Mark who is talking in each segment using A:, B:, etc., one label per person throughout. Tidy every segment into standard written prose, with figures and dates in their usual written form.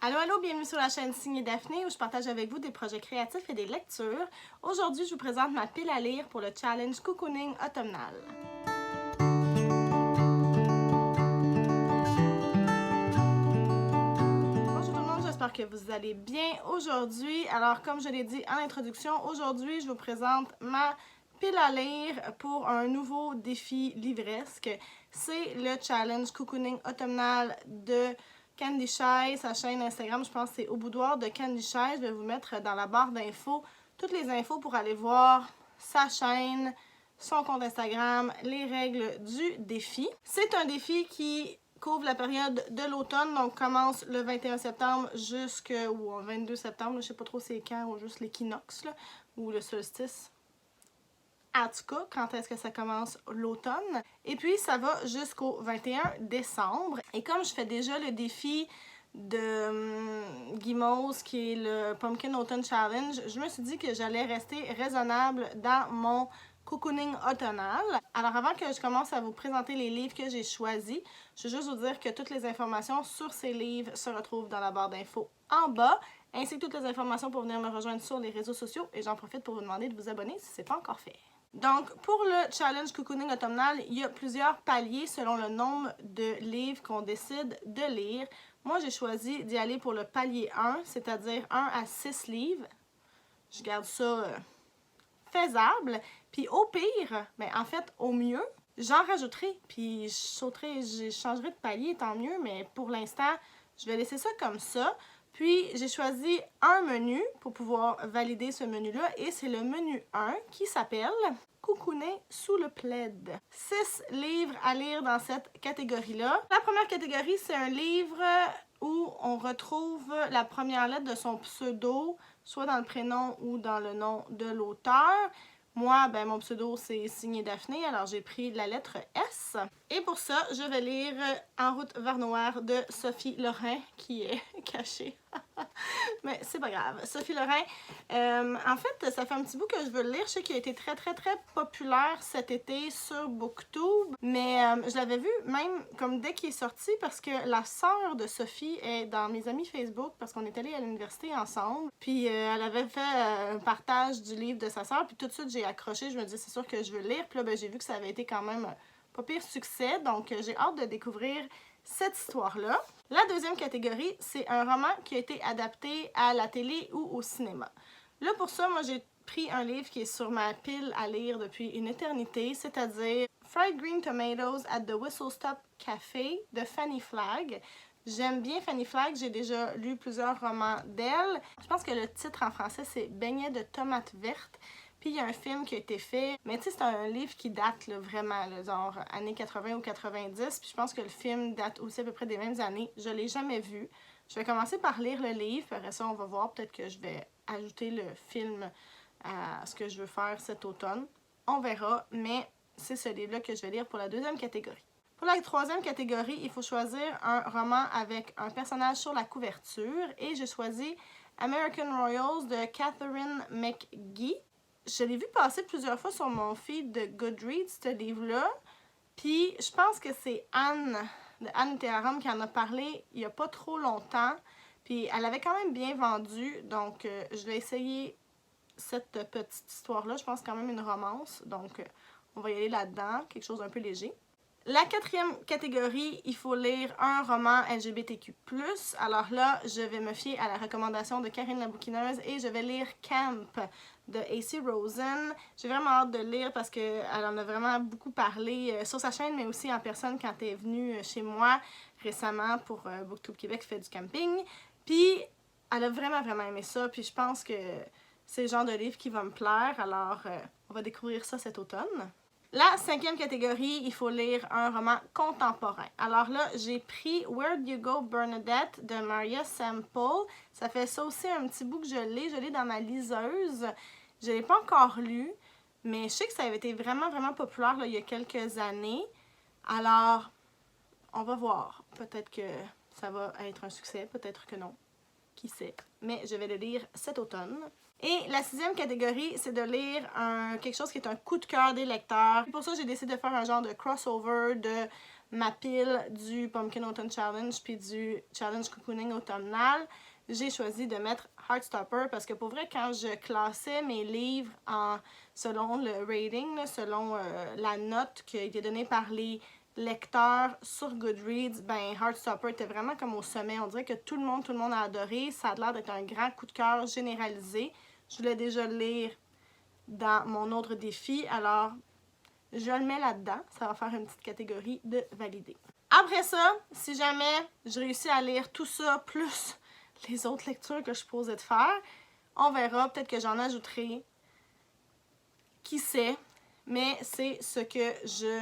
A: Allô, allô, bienvenue sur la chaîne Signe Daphné où je partage avec vous des projets créatifs et des lectures. Aujourd'hui, je vous présente ma pile à lire pour le challenge Cocooning automnal. Bonjour tout le monde, j'espère que vous allez bien aujourd'hui. Alors, comme je l'ai dit en introduction, aujourd'hui, je vous présente ma pile à lire pour un nouveau défi livresque. C'est le challenge Cocooning automnal de Candy Shy, sa chaîne Instagram, je pense que c'est Au Boudoir de Candy Shy. Je vais vous mettre dans la barre d'infos toutes les infos pour aller voir sa chaîne, son compte Instagram, les règles du défi. C'est un défi qui couvre la période de l'automne, donc commence le 21 septembre jusqu'au 22 septembre, je ne sais pas trop c'est quand, ou juste l'équinoxe, ou le solstice. En tout cas, quand est-ce que ça commence l'automne. Et puis, ça va jusqu'au 21 décembre. Et comme je fais déjà le défi de Gimos, qui est le Pumpkin Autumn Challenge, je me suis dit que j'allais rester raisonnable dans mon cocooning automnal. Alors, avant que je commence à vous présenter les livres que j'ai choisis, je veux juste vous dire que toutes les informations sur ces livres se retrouvent dans la barre d'infos en bas, ainsi que toutes les informations pour venir me rejoindre sur les réseaux sociaux. Et j'en profite pour vous demander de vous abonner si ce n'est pas encore fait. Donc, pour le challenge Cocooning automnal, il y a plusieurs paliers selon le nombre de livres qu'on décide de lire. Moi, j'ai choisi d'y aller pour le palier 1, c'est-à-dire 1 à 6 livres. Je garde ça faisable. Puis au pire, ben, en fait, au mieux, j'en rajouterai. Puis je changerai de palier, tant mieux. Mais pour l'instant, je vais laisser ça comme ça. Puis, j'ai choisi un menu pour pouvoir valider ce menu-là et c'est le menu 1 qui s'appelle Cocooner sous le plaid. 6 livres à lire dans cette catégorie-là. La première catégorie, c'est un livre où on retrouve la première lettre de son pseudo, soit dans le prénom ou dans le nom de l'auteur. Moi, ben, mon pseudo, c'est Signé Daphné, alors j'ai pris la lettre S. Et pour ça, je vais lire En route vers Noir de Sophie Lorrain, qui est cachée. Mais c'est pas grave. Sophie Lorrain, en fait, ça fait un petit bout que je veux le lire. Je sais qu'il a été très populaire cet été sur BookTube. Mais je l'avais vu même comme dès qu'il est sorti parce que la sœur de Sophie est dans mes amis Facebook parce qu'on est allés à l'université ensemble. Puis elle avait fait un partage du livre de sa sœur. Puis tout de suite, j'ai accroché. Je me disais, c'est sûr que je veux le lire. Puis là, ben, j'ai vu que ça avait été quand même pas pire succès. Donc, j'ai hâte de découvrir cette histoire-là. La deuxième catégorie, c'est un roman qui a été adapté à la télé ou au cinéma. Là, pour ça, moi, j'ai pris un livre qui est sur ma pile à lire depuis une éternité, c'est-à-dire Fried Green Tomatoes at the Whistle Stop Cafe de Fanny Flagg. J'aime bien Fanny Flagg, j'ai déjà lu plusieurs romans d'elle. Je pense que le titre en français, c'est Beignets de tomates vertes. Puis il y a un film qui a été fait, mais tu sais, c'est un livre qui date là, vraiment, là, genre années 80 ou 90. Puis je pense que le film date aussi à peu près des mêmes années. Je ne l'ai jamais vu. Je vais commencer par lire le livre, puis après ça, on va voir. Peut-être que je vais ajouter le film à ce que je veux faire cet automne. On verra, mais c'est ce livre-là que je vais lire pour la deuxième catégorie. Pour la troisième catégorie, il faut choisir un roman avec un personnage sur la couverture. Et j'ai choisi American Royals de Catherine McGee. Je l'ai vu passer plusieurs fois sur mon feed de Goodreads, ce livre-là. Puis, je pense que c'est Anne, de Anne Théaram, qui en a parlé il n'y a pas trop longtemps. Puis, elle avait quand même bien vendu. Donc, je vais essayer cette petite histoire-là. Je pense quand même une romance. Donc, on va y aller là-dedans. Quelque chose d'un peu léger. La quatrième catégorie, il faut lire un roman LGBTQ+. Alors là, je vais me fier à la recommandation de Karine la bouquineuse et je vais lire Camp de A.C. Rosen. J'ai vraiment hâte de lire parce qu'elle en a vraiment beaucoup parlé sur sa chaîne, mais aussi en personne quand elle est venue chez moi récemment pour BookTube Québec fait du camping. Puis, elle a vraiment aimé ça. Puis je pense que c'est le genre de livre qui va me plaire. Alors, on va découvrir ça cet automne. La cinquième catégorie, il faut lire un roman contemporain. Alors là, j'ai pris Where'd You Go Bernadette de Maria Semple. Ça fait ça aussi un petit bout que je l'ai dans ma liseuse. Je ne l'ai pas encore lu, mais je sais que ça avait été vraiment populaire là, il y a quelques années. Alors, on va voir. Peut-être que ça va être un succès, peut-être que non. Qui sait. Mais je vais le lire cet automne. Et la sixième catégorie, c'est de lire quelque chose qui est un coup de cœur des lecteurs. Pour ça, j'ai décidé de faire un genre de crossover de ma pile du Pumpkin Autumn Challenge puis du Challenge Cocooning automnal, j'ai choisi de mettre Heartstopper parce que pour vrai, quand je classais mes livres selon le rating, là, selon la note qui a été donnée par les lecteurs sur Goodreads, ben Heartstopper était vraiment comme au sommet. On dirait que tout le monde a adoré. Ça a l'air d'être un grand coup de cœur généralisé. Je voulais déjà le lire dans mon autre défi, alors je le mets là-dedans. Ça va faire une petite catégorie de validé. Après ça, si jamais je réussis à lire tout ça, plus les autres lectures que je posais de faire, on verra. Peut-être que j'en ajouterai. Qui sait? Mais c'est ce que je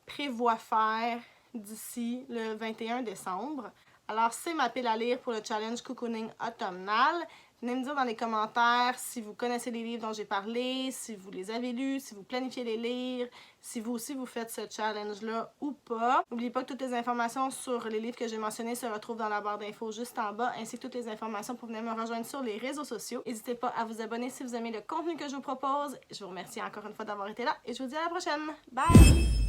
A: prévois faire d'ici le 21 décembre. Alors, c'est ma pile à lire pour le challenge Cocooning automnal. Venez me dire dans les commentaires si vous connaissez les livres dont j'ai parlé, si vous les avez lus, si vous planifiez les lire, si vous aussi vous faites ce challenge-là ou pas. N'oubliez pas que toutes les informations sur les livres que j'ai mentionnés se retrouvent dans la barre d'infos juste en bas, ainsi que toutes les informations pour venir me rejoindre sur les réseaux sociaux. N'hésitez pas à vous abonner si vous aimez le contenu que je vous propose. Je vous remercie encore une fois d'avoir été là et je vous dis à la prochaine. Bye!